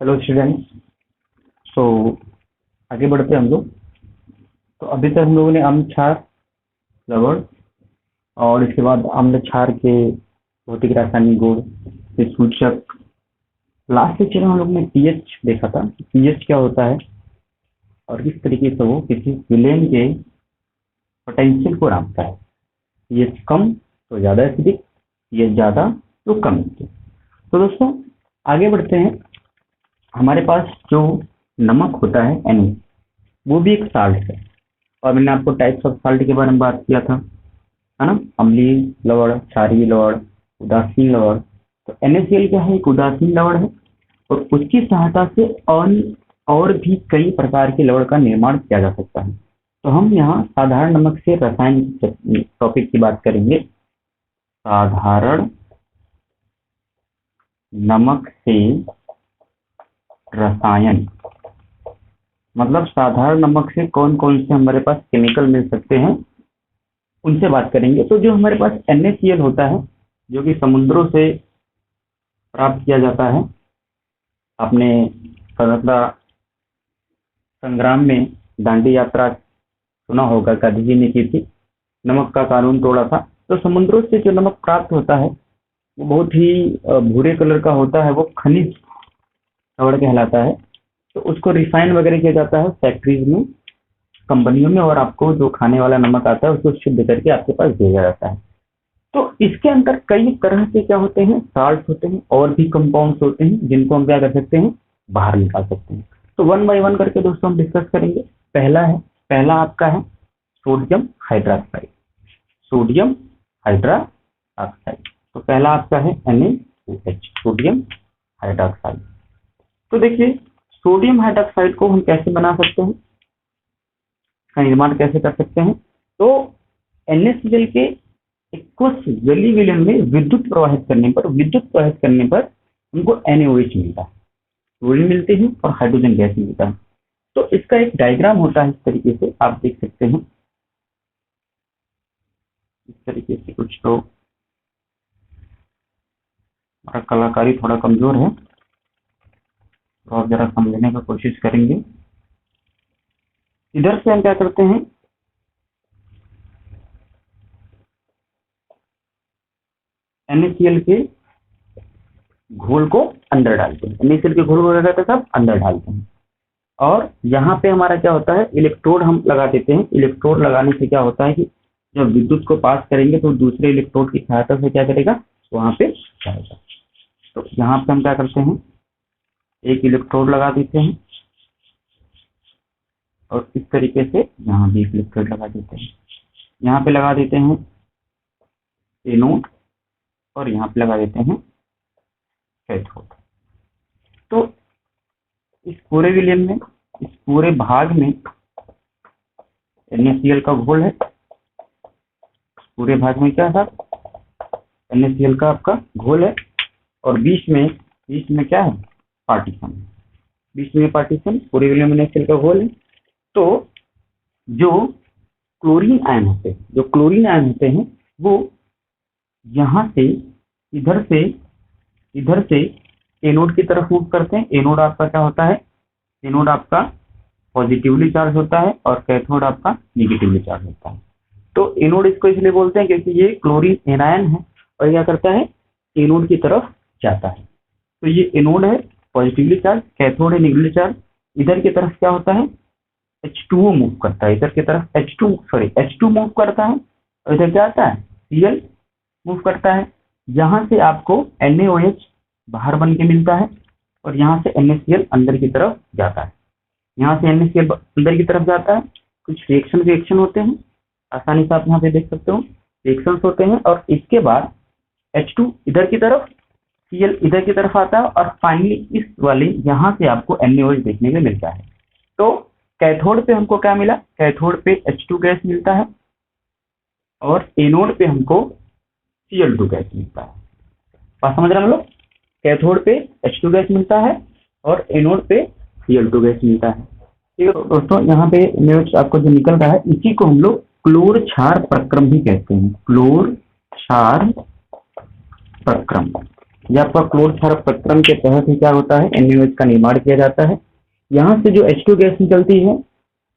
Hello students. तो आगे बढ़ते हैं हम लोग। तो अभी तक हम लोगों ने अम्ल क्षार, लवण और इसके बाद अम्ल क्षार के भौतिक रासायनिक गुण, फिर सूचक, लास्ट लेक्चर में हम लोग ने पीएच देखा था। पीएच क्या होता है और किस तरीके से वो किसी विलेन के पोटेंशियल को नापता है। पीएच कम तो ज़्यादा एसिडिक, पीएच ज़्यादा तो कम एसिडिक। तो दोस्तों आगे बढ़ते हैं। हमारे पास जो नमक होता है Na, वो भी एक साल्ट है और मैंने आपको टाइप्स ऑफ साल्ट के बारे में बात किया था, है ना। अम्लीय लवण, क्षारीय लवण, उदासीन लवण। तो NaCl क्या है? एक उदासीन लवण है और उसकी सहायता से और भी कई प्रकार के लवण का निर्माण किया जा सकता है। तो हम यहाँ साधारण नमक से रसायन टॉपिक की बात करेंगे। साधारण नमक से रसायन मतलब साधारण नमक से कौन कौन से हमारे पास केमिकल मिल सकते हैं, उनसे बात करेंगे। तो जो हमारे पास NaCl होता है, जो कि समुद्रों से प्राप्त किया जाता है। आपने स्वतंत्रता संग्राम में दांडी यात्रा सुना होगा, गांधी जी ने की थी, नमक का कानून तोड़ा था। तो समुद्रों से जो नमक प्राप्त होता है वो बहुत ही भूरे कलर का होता है, वो खनिज लवण कहलाता है। तो उसको रिफाइन वगैरह किया जाता है फैक्ट्रीज में, कंपनियों में, और आपको जो खाने वाला नमक आता है उसको शुद्ध करके आपके पास भेजा जाता है। तो इसके अंदर कई तरह के क्या होते हैं, साल्ट होते हैं और भी कंपाउंड्स होते हैं, जिनको हम क्या कर सकते हैं, बाहर निकाल सकते हैं। तो वन बाय वन करके दोस्तों हम डिस्कस करेंगे। पहला आपका है सोडियम हाइड्रोक्साइड। सोडियम हाइड्रोक्साइड तो पहला आपका है NaOH, सोडियम हाइड्रोक्साइड। तो देखिए सोडियम हाइड्रोक्साइड को हम कैसे बना सकते हैं, का निर्माण कैसे कर सकते हैं। तो NaCl के एक्वस जली विलयन में विद्युत प्रवाहित करने पर उनको NaOH मिलता है, क्लोरीन मिलती है और हाइड्रोजन गैस मिलता है। तो इसका एक डायग्राम होता है, इस तरीके से आप देख सकते हैं। इस तरीके से कुछ, तो हमारा कलाकारी थोड़ा कमजोर है, तो आप जरा समझने की कोशिश करेंगे। इधर से हम क्या करते हैं, NaCl के घोल को अंदर डालते हैं। NaCl के घोल को क्या करते हैं, सब अंदर डालते हैं। और यहाँ पे हमारा क्या होता है, इलेक्ट्रोड हम लगा देते हैं। इलेक्ट्रोड लगाने से क्या होता है कि जब विद्युत को पास करेंगे तो दूसरे इलेक्ट्रोड की सहायता से क्या करेगा, वहां पे जाएगा। तो यहाँ पे हम क्या करते हैं, एक इलेक्ट्रोड लगा देते हैं और इस तरीके से यहाँ भी एक इलेक्ट्रोड लगा देते हैं। यहाँ पे लगा देते हैं एनोड और यहाँ पे लगा देते हैं कैथोड। तो इस पूरे विलयन में, इस पूरे भाग में NaCl का घोल है। पूरे भाग में क्या था, NaCl का आपका घोल है और बीच में क्या है, पार्टीशन। बीच में पार्टीशन, पूरे विलयन में NaCl का घोल है। तो जो क्लोरीन आयन होते हैं वो यहाँ से इधर से एनोड की तरफ मूव करते हैं। एनोड आपका क्या होता है, एनोड आपका पॉजिटिवली चार्ज होता है और कैथोड आपका निगेटिवली चार्ज होता है। तो एनोड इसको इसलिए बोलते हैं क्योंकि ये क्लोरीन एनायन है और क्या करता है, एनोड की तरफ जाता है। तो ये एनोड है पॉजिटिवली चार्ज, कैथोड है निगेटिवली चार्ज। इधर की तरफ क्या होता है, H2O मूव करता है। इधर की तरफ H2 मूव करता है और इधर क्या आता है, Cl मूव करता है। यहाँ से आपको NaOH बाहर बन के मिलता है और यहाँ से NaCl अंदर की तरफ जाता है। यहाँ से NaCl अंदर की तरफ जाता है, कुछ रिएक्शन होते हैं, आसानी से आप यहाँ पे देख सकते हो, रिएक्शंस होते हैं। और इसके बाद H2 इधर की तरफ, Cl इधर की तरफ आता है और फाइनली इस वाले यहाँ से आपको NaOH देखने को मिलता है। तो कैथोड पे हमको क्या मिला, कैथोड पे H2 गैस मिलता है और एनोड पे हमको Cl2 गैस मिलता है। बात समझ रहे हैं हम लोग, कैथोड पे H2 गैस मिलता है और एनोड पे Cl2 गैस मिलता है। ठीक है दोस्तों, यहाँ पे न्यूज आपको जो निकल रहा है, इसी को हम लोग क्लोर क्षार प्रक्रम भी कहते हैं। क्लोर क्षार प्रक्रम, ये आपका क्लोरोथर्म स्पेक्ट्रम के तहत ही क्या होता है, NaOH का निर्माण किया जाता है। यहाँ से जो H2 गैस निकलती है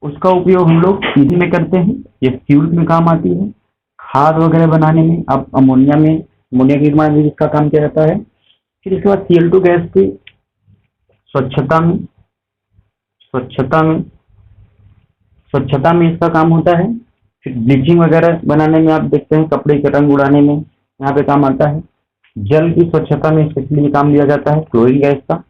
उसका उपयोग हम लोग पीने में करते हैं, ये फ्यूल में काम आती है, खाद वगैरह बनाने में, अब अमोनिया के निर्माण में इसका काम किया जाता है। फिर इसके बाद Cl2 गैस की स्वच्छता में इसका काम होता है। फिर ब्लीचिंग वगैरह बनाने में, आप देखते हैं कपड़े के रंग उड़ाने में यहाँ पे काम आता है। जल की स्वच्छता में स्पेशली काम लिया जाता है क्लोरीन गैस का।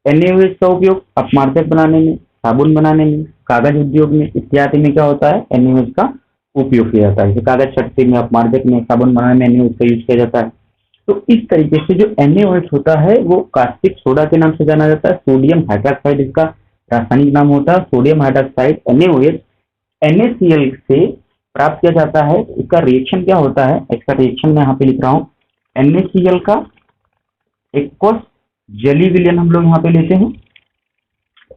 NaOH का उपयोग अपमार्जक बनाने में, साबुन बनाने में, कागज उद्योग में इत्यादि में क्या होता है, NaOH का उपयोग किया जाता है। जैसे कागज छटती में, अपमार्जक में, साबुन बनाने में NaOH का यूज किया जाता है। तो इस तरीके से जो NaOH होता है वो कास्टिक सोडा के नाम से जाना जाता है। सोडियम हाइड्रोक्साइड इसका रासायनिक नाम होता है। सोडियम हाइड्रोक्साइड NaOH NaCl से प्राप्त किया जाता है। इसका रिएक्शन क्या होता है, इसका रिएक्शन मैं यहाँ पे लिख रहा हूँ। NaCl का एक्वस जेली विलयन हम लोग यहाँ पे लेते हैं,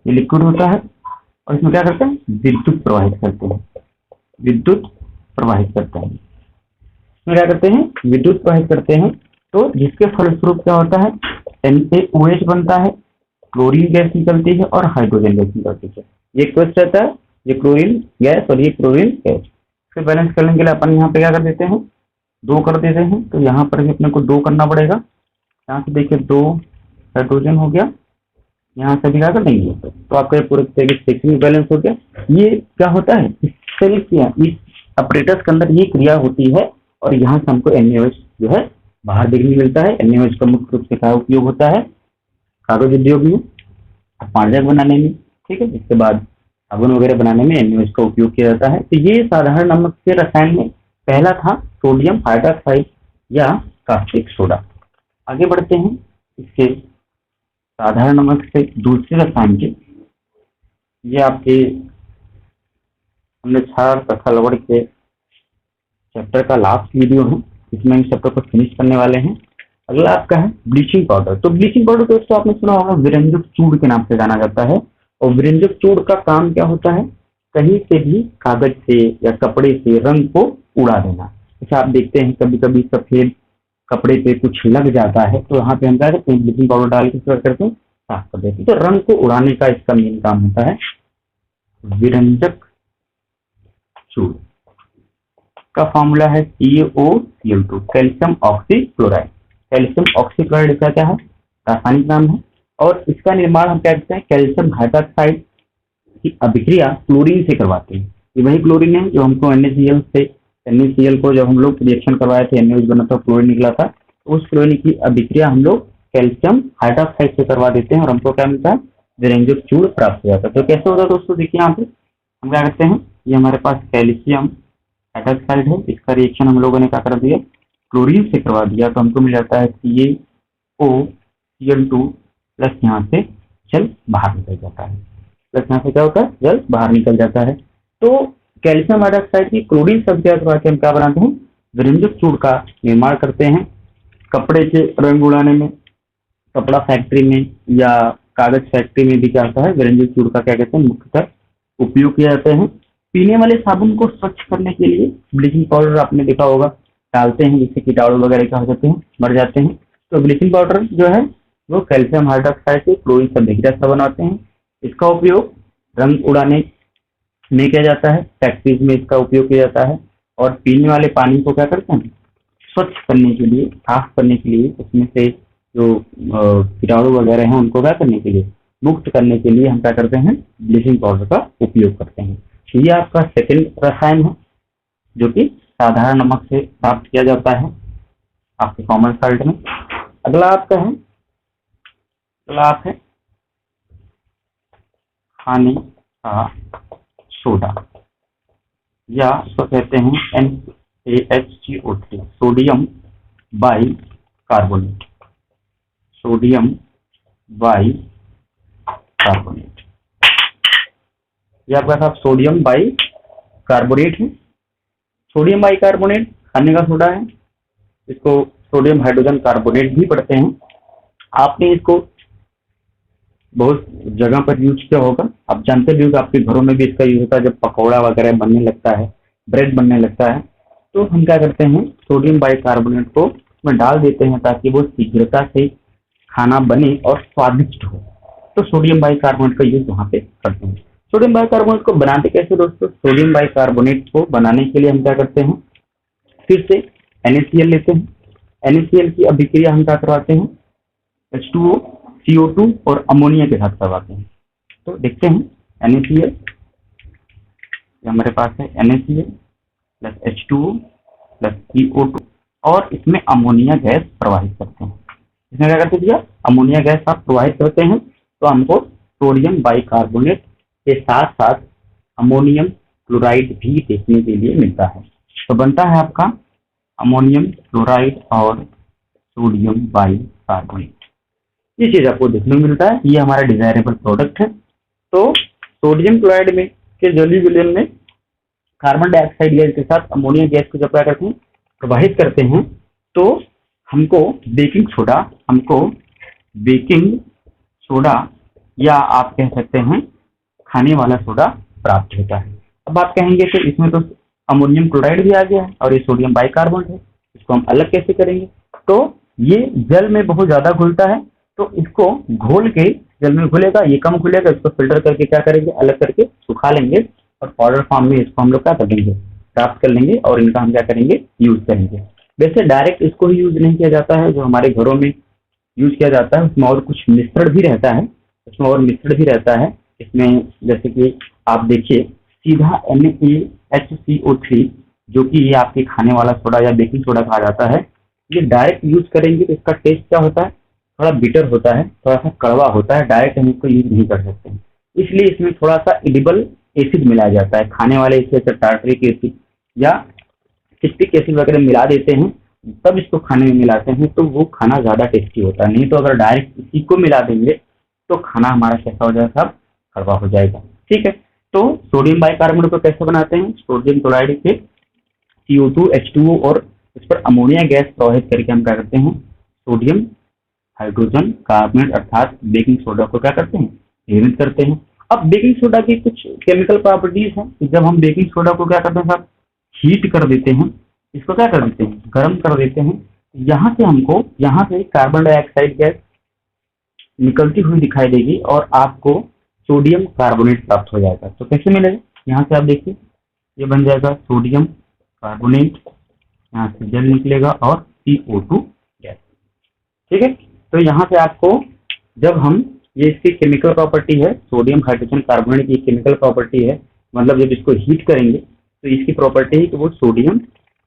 ये लिक्विड होता है और इसमें क्या करते हैं, विद्युत प्रवाहित करते हैं। इसमें क्या करते हैं, विद्युत प्रवाहित करते हैं। तो जिसके फलस्वरूप क्या होता है, NaOH बनता है, क्लोरीन गैस निकलती है और हाइड्रोजन गैस निकलती है। ये एक्वस रहता है, ये क्लोरीन गैस और ये क्लोरीन गैस। फिर बैलेंस करने के लिए अपन यहाँ पे क्या कर देते हैं, 2 कर देते हैं। तो यहाँ पर भी अपने को 2 करना पड़ेगा। यहाँ से देखिए 2 हाइड्रोजन हो गया, यहाँ से भी क्या कर देंगे तो आपका ये पूरे तरीके से बैलेंस हो गया। ये क्या होता है, इस ऑपरेटर्स के अंदर ये क्रिया होती है और यहाँ से हमको NaOH जो है बाहर देखने मिलता है। NaOH का मुख्य रूप से क्या उपयोग होता है, कागज उद्योग में, अपमार्जक बनाने में, ठीक है। इसके बाद साबुन वगैरह बनाने में NaOH का उपयोग किया जाता है। तो ये साधारण नमक के रसायन में पहला था सोडियम हाइड्रोक्साइड या कास्टिक सोडा। आगे बढ़ते हैं इसके साधारण नमक से दूसरे रसायन के। ये आपके हमने क्षार तथा लवण के चैप्टर का लास्ट वीडियो है, इसमें हम चैप्टर को फिनिश करने वाले हैं। अगला आपका है ब्लीचिंग पाउडर। तो ब्लीचिंग पाउडर दोस्तों आपने सुना होगा विरंजक चूड़ के नाम से जाना जाता है। और विरंजक चूड़ का काम क्या होता है, कहीं से भी कागज से या कपड़े से रंग को उड़ा देना। जैसे आप देखते हैं कभी कभी सफेद कपड़े पे कुछ लग जाता है तो यहाँ पे हम क्या करते हैं, ब्लीचिंग पाउडर डाल के करके साफ कर देते हैं। तो रंग को उड़ाने का इसका मेन काम होता है। विरंजक चूड़ का फॉर्मूला है CaOCl2, calcium oxychloride. Calcium oxychloride इसका क्या है, रासायनिक नाम है। और इसका निर्माण हम क्या करते हैं, कैल्शियम हाइड्रोक्साइड की अभिक्रिया क्लोरीन से करवाते हैं। ये वही क्लोरीन है जो हमको NaCl को जब हम लोग रिएक्शन करवाए थे, NaOH बना था, क्लोरीन निकला था। तो उस क्लोरीन की अभिक्रिया हम लोग कैल्शियम हाइड्रोक्साइड से करवा देते हैं और हमको क्या मिलता है, विरंजक चूड़ प्राप्त हो जाता है। तो कैसे होता है दोस्तों, देखिए यहाँ पे हम क्या करते हैं, ये हमारे पास कैल्शियम हाइड्रोक्साइड है, इसका रिएक्शन हम लोगों ने क्या कर दिया, क्लोरीन से करवा दिया। तो हमको मिल जाता है CaOCl2 प्लस यहाँ से जल बाहर निकल जाता है। प्लस यहाँ से क्या होता है, जल बाहर निकल जाता है। तो कैल्शियम हाइड्रोक्साइड की क्लोरीन संख्या करवा के हम क्या बनाते हैं, विरंजक चूड़ का निर्माण करते हैं। कपड़े के रंग उड़ाने में, कपड़ा फैक्ट्री में या कागज फैक्ट्री में भी क्या होता है, विरंजक चूड़ का क्या कहते हैं, मुख्यतः उपयोग किया जाता है। पीने वाले साबुन को स्वच्छ करने के लिए ब्लीचिंग पाउडर आपने देखा होगा डालते हैं, जिससे कीटाणु वगैरह क्या हो जाते हैं, मर जाते हैं। तो ब्लीचिंग पाउडर जो है वो कैल्शियम हाइड्रोक्साइड से क्लोरीन से अभिक्रिया से बनाते हैं। इसका उपयोग रंग उड़ाने में किया जाता है, फैक्ट्रीज में इसका उपयोग किया जाता है। और पीने वाले पानी को क्या करते हैं, स्वच्छ करने के लिए, साफ करने के लिए, उसमें से जो कीटाणु वगैरह हैं उनको क्या करने के लिए, मुक्त करने के लिए हम क्या करते हैं, ब्लीचिंग पाउडर का उपयोग करते हैं। ये आपका सेकंड रसायन है जो कि साधारण नमक से प्राप्त किया जाता है आपके कॉमन साल्ट में। अगला आपका है, अगला है खाने का सोडा या इसको कहते हैं NaHCO3, sodium by carbonate. Sodium by carbonate, ये आपका साथ सोडियम बाई कार्बोनेट है। सोडियम बाई कार्बोनेट खाने का सोडा है, इसको सोडियम हाइड्रोजन कार्बोनेट भी पढ़ते हैं। आपने इसको बहुत जगह पर यूज किया होगा, आप जानते भी होगा, आपके घरों में भी इसका यूज होता है। जब पकौड़ा वगैरह बनने लगता है, ब्रेड बनने लगता है, तो हम क्या करते हैं, सोडियम बाई कार्बोनेट को उसमें डाल देते हैं ताकि वो शीघ्रता से खाना बने और स्वादिष्ट हो। तो सोडियम बाइकार्बोनेट का यूज वहाँ पे करते हैं। सोडियम बाइकार्बोनेट को बनाते कैसे दोस्तों? सोडियम बाइकार्बोनेट को बनाने के लिए हम क्या करते हैं, फिर से NaCl लेते हैं। NaCl की अभिक्रिया हम क्या करवाते हैं, H2O, CO2 और अमोनिया के साथ करवाते हैं। तो देखते हैं NaCl, हमारे पास है NaCl plus H2O plus CO2 और इसमें अमोनिया गैस प्रवाहित करते हैं। इसमें क्या करते भैया, अमोनिया गैस आप प्रवाहित करते हैं तो हमको सोडियम बाइकार्बोनेट के साथ साथ अमोनियम क्लोराइड भी देखने के लिए मिलता है। तो बनता है आपका अमोनियम क्लोराइड और सोडियम बाइकार्बोनेट। ये चीज आपको देखने को मिलता है, ये हमारा डिजायरेबल प्रोडक्ट है। तो सोडियम क्लोराइड में के जली विलयन में कार्बन डाइऑक्साइड गैस के साथ अमोनिया गैस को जब क्या करते हैं, प्रवाहित करते हैं, तो हमको बेकिंग सोडा या आप कह सकते हैं खाने वाला सोडा प्राप्त होता है। अब आप कहेंगे कि इसमें तो अमोनियम क्लोराइड भी आ गया है और ये सोडियम बाइकार्बोनेट है, इसको हम अलग कैसे करेंगे? तो ये जल में बहुत ज्यादा घुलता है, तो इसको घोल के जल में घुलेगा, ये कम घुलेगा, इसको फिल्टर करके क्या करेंगे, अलग करके सुखा लेंगे और पाउडर फॉर्म में इसको हम लोग क्या कर देंगे, प्राप्त कर लेंगे और इनका हम क्या करेंगे, यूज करेंगे। वैसे डायरेक्ट इसको ही यूज नहीं किया जाता है, जो हमारे घरों में यूज किया जाता है उसमें और कुछ मिश्रण भी रहता है, इसमें जैसे कि आप देखिए सीधा NaHCO3 जो कि ये आपके खाने वाला सोडा या बेकिंग सोडा कहा जाता है, ये डायरेक्ट यूज करेंगे तो इसका टेस्ट क्या होता है, थोड़ा बिटर होता है, थोड़ा सा कड़वा होता है, डायरेक्ट हम इसको यूज नहीं कर सकते हैं। इसलिए इसमें थोड़ा सा एडिबल एसिड मिलाया जाता है, खाने वाले जैसे टार्टरिक एसिड या सिट्रिक एसिड वगैरह मिला देते हैं, तब इसको खाने में मिलाते हैं तो वो खाना ज्यादा टेस्टी होता है। नहीं तो अगर डायरेक्ट इसी को मिला देंगे तो खाना हमारा कैसा हो जाएगा, सब कड़वा हो जाएगा। ठीक है, तो सोडियम बाइकार्बोनेट को कैसे बनाते हैं, सोडियम क्लोराइड के CO2 H2O और इस पर अमोनिया गैस प्रवाहित करके हम क्या करते हैं, सोडियम हाइड्रोजन कार्बोनेट अर्थात बेकिंग सोडा को क्या करते हैं, निर्मित करते हैं। अब बेकिंग सोडा की कुछ केमिकल प्रॉपर्टीज हैं, जब हम बेकिंग सोडा को क्या करते हैं साहब, हीट कर देते हैं, इसको क्या कर देते हैं, गर्म कर देते हैं, यहाँ से कार्बन डाइऑक्साइड गैस निकलती हुई दिखाई देगी और आपको सोडियम कार्बोनेट प्राप्त हो जाएगा। तो कैसे मिलेगा, यहाँ से आप देखिए ये बन जाएगा सोडियम कार्बोनेट, यहाँ से जल निकलेगा और CO2 गैस। ठीक है, तो यहाँ से आपको जब हम ये इसकी केमिकल प्रॉपर्टी है, सोडियम हाइड्रोजन कार्बोनेट की केमिकल प्रॉपर्टी है, मतलब जब इसको हीट करेंगे तो इसकी प्रॉपर्टी है कि वो सोडियम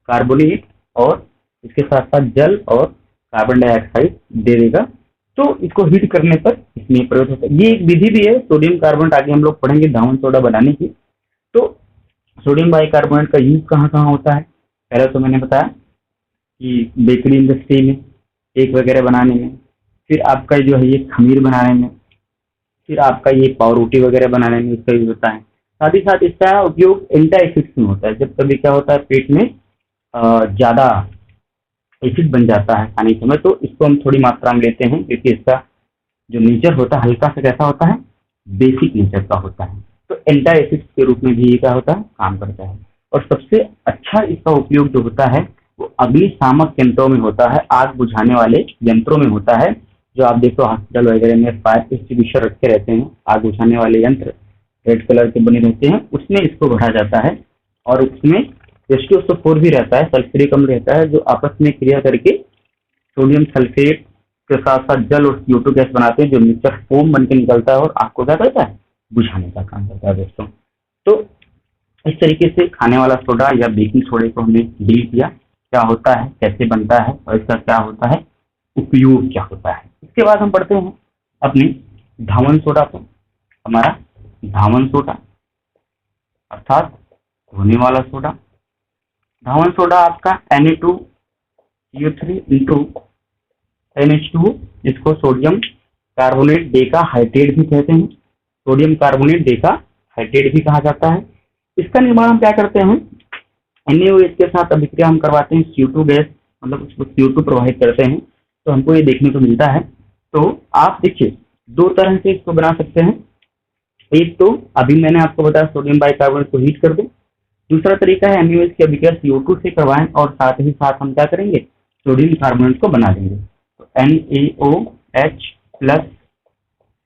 कार्बोनेट और इसके साथ साथ जल और कार्बन डाइऑक्साइड दे देगा। तो इसको हीट करने पर इसमें प्रयोग होता है। ये एक विधि भी है सोडियम कार्बोनेट, आगे हम लोग पढ़ेंगे धावन सोडा बनाने की। तो सोडियम बाइकार्बोनेट का यूज कहाँ कहाँ होता है, पहले तो मैंने बताया कि बेकरी इंडस्ट्री में, केक वगैरह बनाने में, फिर आपका जो है ये खमीर बनाने में, फिर आपका ये पावरोटी वगैरह बनाने में इसका यूज होता है। साथ ही साथ इसका उपयोग एंटाइसिड्स में होता है, जब कभी क्या होता है पेट में ज्यादा एसिड बन जाता है खाने के समय, तो इसको हम थोड़ी मात्रा में लेते हैं क्योंकि इसका जो नेचर होता है हल्का सा कैसा होता है, बेसिक नेचर का होता है। तो एंटी एसिड के रूप में भी ये क्या होता है, काम करता है। और सबसे अच्छा इसका उपयोग जो होता है वो अग्निशामक यंत्रों में होता है, आग बुझाने वाले यंत्रों में होता है। जो आप देखो हॉस्पिटल वगैरह में फायर एक्सटिंग्विशर रखे रहते हैं, आग बुझाने वाले यंत्र रेड कलर के बने रहते हैं, उसमें इसको भरा जाता है और उसमें H2SO4 भी रहता है, सल्फ्यूरिक अम्ल रहता है, जो आपस में क्रिया करके सोडियम सल्फेट के साथ साथ जल और CO2 गैस बनाते हैं, जो मिक्सचर फोम बन के निकलता है और आग को क्या करता है, बुझाने का काम करता है दोस्तों। तो इस तरीके से खाने वाला सोडा या बेकिंग सोडे को हमने डील किया, क्या होता है, कैसे बनता है और इसका क्या होता है, उपयोग क्या होता है। इसके बाद हम पढ़ते हैं अपने धावन सोडा को। हमारा धावन सोडा अर्थात धोने वाला सोडा, धावन सोडा आपका Na2CO3 इंटू NH2, इसको सोडियम कार्बोनेट डेका हाइड्रेट भी कहते हैं, सोडियम कार्बोनेट डेका हाइड्रेट भी कहा जाता है। इसका निर्माण हम क्या करते हैं, NaOH के साथ अभिक्रिया हम करवाते हैं, CO2 गैस मतलब उसको CO2 प्रवाहित करते हैं, तो हमको ये देखने को मिलता है। तो आप देखिए दो तरह से इसको बना सकते हैं, एक तो अभी मैंने आपको बताया सोडियम बाइकार्बोनेट को हीट कर दें, दूसरा तरीका है NaOH की अभिक्रिया CO2 से करवाएं और साथ ही साथ हम क्या करेंगे, सोडियम कार्बोनेट को बना देंगे। तो NaOH प्लस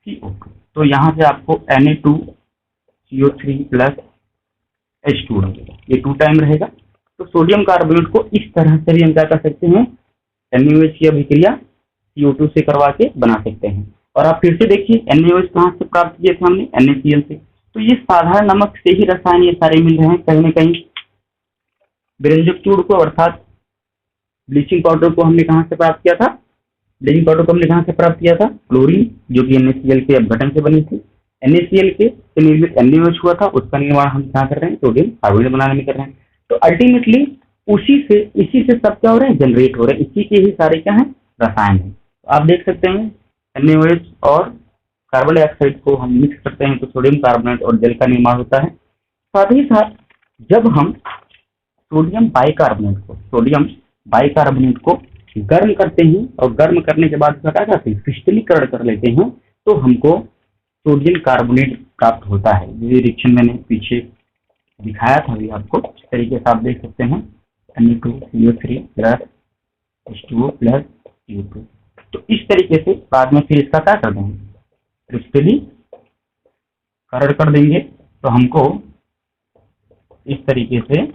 CO2, तो यहाँ से आपको Na2CO3 प्लस H2 रहेगा, ये 2 टाइम रहेगा। तो सोडियम कार्बोनेट को इस तरह से भी हम क्या कर सकते हैं, NaOH की अभिक्रिया CO2 से करवा के बना सकते हैं। और आप फिर से देखिए NaOH कहाँ से प्राप्त किए थे हमने, NaCl से। तो ये साधारण नमक से ही रसायन ये सारे मिल रहे हैं कहीं ना कहीं। व्यंजक चूर्ण को अर्थात ब्लीचिंग पाउडर को हमने कहाँ से प्राप्त किया था, ब्लीचिंग पाउडर को हमने कहाँ से प्राप्त किया था, क्लोरीन, जो कि NaCl के अपघटन से बनी थी। NaCl के से निर्मित NaOH हुआ था, उसका निर्माण हम क्या कर रहे हैं, सोडियम कार्बोनेट बनाने में कर रहे हैं। तो अल्टीमेटली इसी से सब क्या हो रहे हैं, जनरेट हो रहे हैं, इसी के ही सारे क्या है, रसायन है। तो आप देख सकते हैं NaOH और कार्बन डाइऑक्साइड को हम मिक्स करते हैं तो सोडियम कार्बोनेट और जल का निर्माण होता है। साथ ही साथ जब हम सोडियम बाइकार्बोनेट को गर्म करते हैं और गर्म करने के बाद क्या करते हैं, क्रिस्टलीकरण कर लेते हैं, तो हमको सोडियम कार्बोनेट प्राप्त होता है। ये रिएक्शन मैंने पीछे दिखाया था अभी आपको, इस तरीके से आप देख सकते हैं Na2CO3 plus H2O plus CO2। तो इस तरीके से बाद में फिर इसका क्या कर देंगे, क्रिस्टलीकरण कर देंगे, तो हमको इस तरीके से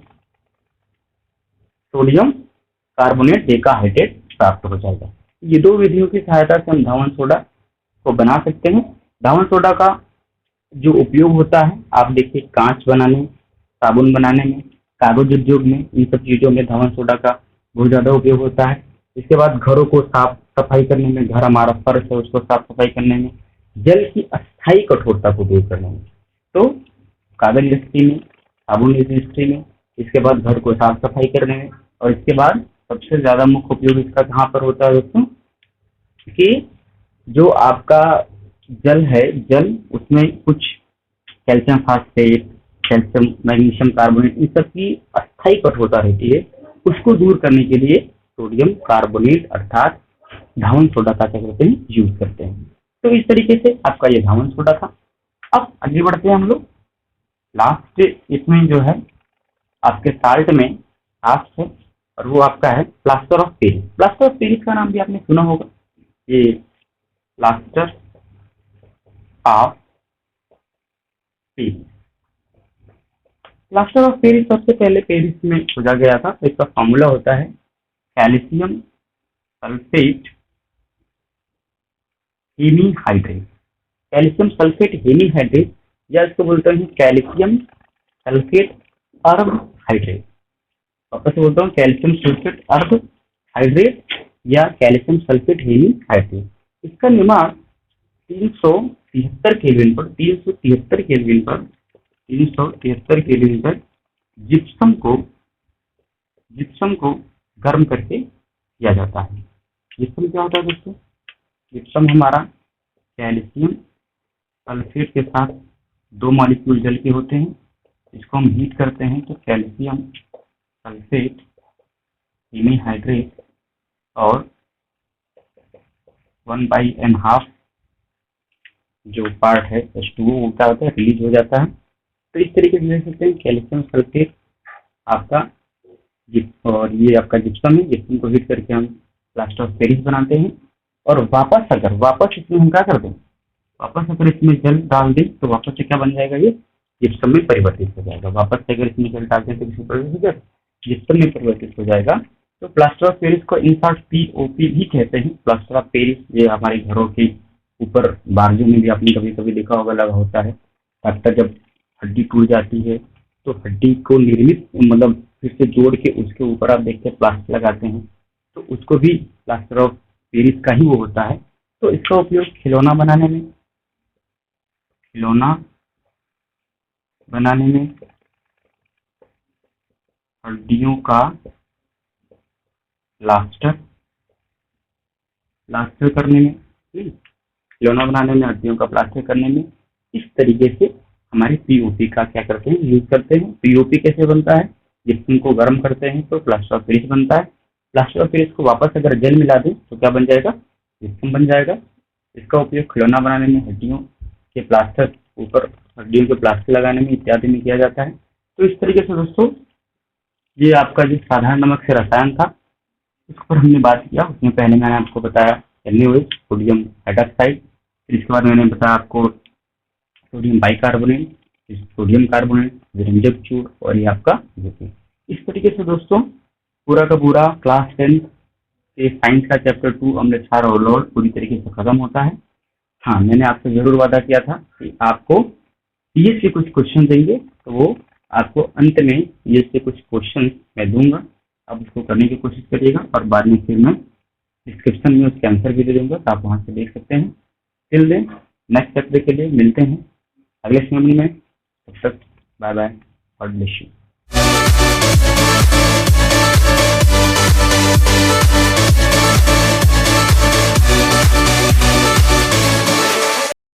सोडियम कार्बोनेट डेकाहाइड्रेट प्राप्त हो जाएगा। ये दो विधियों की सहायता से हम धावन सोडा को बना सकते हैं। धावन सोडा का जो उपयोग होता है, आप देखिए कांच बनाने, साबुन बनाने में, कागज उद्योग में, इन सब चीजों में धावन सोडा का बहुत ज्यादा उपयोग होता है। इसके बाद घरों को साफ सफाई करने में, घर हमारा फर्श है उसको साफ सफाई करने में, जल की अस्थायी कठोरता को दूर करने में, तो कागज इंडस्ट्री में, साबुन इंडस्ट्री में, इसके बाद घर को साफ सफाई करने में, और इसके बाद सबसे ज्यादा मुख्य उपयोग इसका कहाँ पर होता है दोस्तों, कि जो आपका जल है, जल उसमें कुछ calcium phosphate, calcium magnesium carbonate, इन सब की अस्थायी कठोरता रहती है, उसको दूर करने के लिए सोडियम कार्बोनेट अर्थात धावन सोडा का क्या करते हैं, यूज करते हैं। तो इस तरीके से आपका ये धावन सोडा था। अब आगे बढ़ते हैं हम लोग, लास्ट इसमें जो है आपके साल्ट में लास्ट है, और वो आपका है plaster of Paris. Plaster of Paris का नाम भी आपने सुना होगा, ये plaster of Paris. Plaster of Paris सबसे पहले पेरिस में खोजा गया था। तो इसका फॉर्मूला होता है calcium sulphate hemihydrate, calcium sulphate hemihydrate, या इसको बोलते हैं कैल्शियम सल्फेट अर्ध हाइड्रेट। वापस बोलता हूँ, कैल्शियम सल्फेट अर्ध हाइड्रेट या कैल्शियम सल्फेट हेमीहाइड्रेट। इसका निर्माण 373 केल्विन पर जिप्सम को गर्म करके किया जाता है। जिप्सम क्या होता है दोस्तों, जिप्सम हमारा कैल्शियम सल्फेट के साथ 2 मॉलिक्यूल जल के होते हैं, इसको हम हीट करते हैं तो कैल्शियम सल्फेट हेमीहाइड्रेट और 1/2 जो पार्ट है H2O वो क्या होता है, रिलीज हो जाता है। तो इस तरीके से देख सकते हैं कैल्शियम सल्फेट आपका और ये आपका जिप्सम है, जिप्सम को हीट करके हम प्लास्टर ऑफ पेरिस बनाते हैं। और वापस इसमें हम क्या कर दें, वापस अगर इसमें जल डाल दें तो वापस से क्या बन जाएगा, ये जिप्सम में परिवर्तित हो जाएगा। वापस से अगर इसमें जल डालते हैं तो इसमें परिवर्तित जिप्सम में परिवर्तित हो जाएगा। तो प्लास्टर ऑफ पेरिस को इन शॉर्ट POP भी कहते हैं। प्लास्टर ऑफ पेरिस ये हमारे घरों के ऊपर बारजों में भी आपने कभी कभी देखा होगा लगा होता है। डॉक्टर जब हड्डी टूट जाती है तो हड्डी को निर्मित मतलब फिर से जोड़ के उसके ऊपर आप देखते हैं प्लास्टर लगाते हैं, तो उसको भी प्लास्टर ऑफ पेरिस का ही वो होता है। तो इसका उपयोग खिलौना बनाने में, हड्डियों का प्लास्टर करने में, खिलौना बनाने में, हड्डियों का प्लास्टर करने में, इस तरीके से हमारे POP का क्या करते हैं, यूज करते हैं। POP कैसे बनता है, जिप्सम को गर्म करते हैं तो प्लास्टर ऑफ पेरिस बनता है। प्लास्टर ऑफ पेरिस को वापस अगर जल मिला दें तो क्या बन जाएगा, जिप्सम बन जाएगा। इसका उपयोग खिलौना बनाने में, हड्डियों के प्लास्टर ऊपर हड्डियों के प्लास्टर लगाने में इत्यादि में किया जाता है। तो इस तरीके से दोस्तों ये आपका जो साधारण नमक से रसायन था उसके ऊपर हमने बात किया। उसमें पहले मैंने आपको बताया NaOH, सोडियम हाइड्रॉक्साइड, फिर इसके बाद मैंने बताया आपको सोडियम बाइकार्बोनेट, फिर सोडियम कार्बोनेट, रंजक चूर्ण और ये आपका यूपी। इस तरीके से दोस्तों पूरा का पूरा क्लास 10 के साइंस का चैप्टर 2 अम्ल क्षार और लौट पूरी तरीके से खत्म होता है। हाँ, मैंने आपसे जरूर वादा किया था कि आपको पीएस के कुछ क्वेश्चन देंगे, तो वो आपको अंत में पीएस के कुछ क्वेश्चन मैं दूंगा, आप उसको करने की कोशिश करिएगा और बाद में फिर मैं डिस्क्रिप्शन में उसके आंसर भी दे दूंगा, तो आप वहां से देख सकते हैं। टिल देन नेक्स्ट चैप्टर के लिए मिलते हैं अगले समय में। तब तक bye bye, God bless you.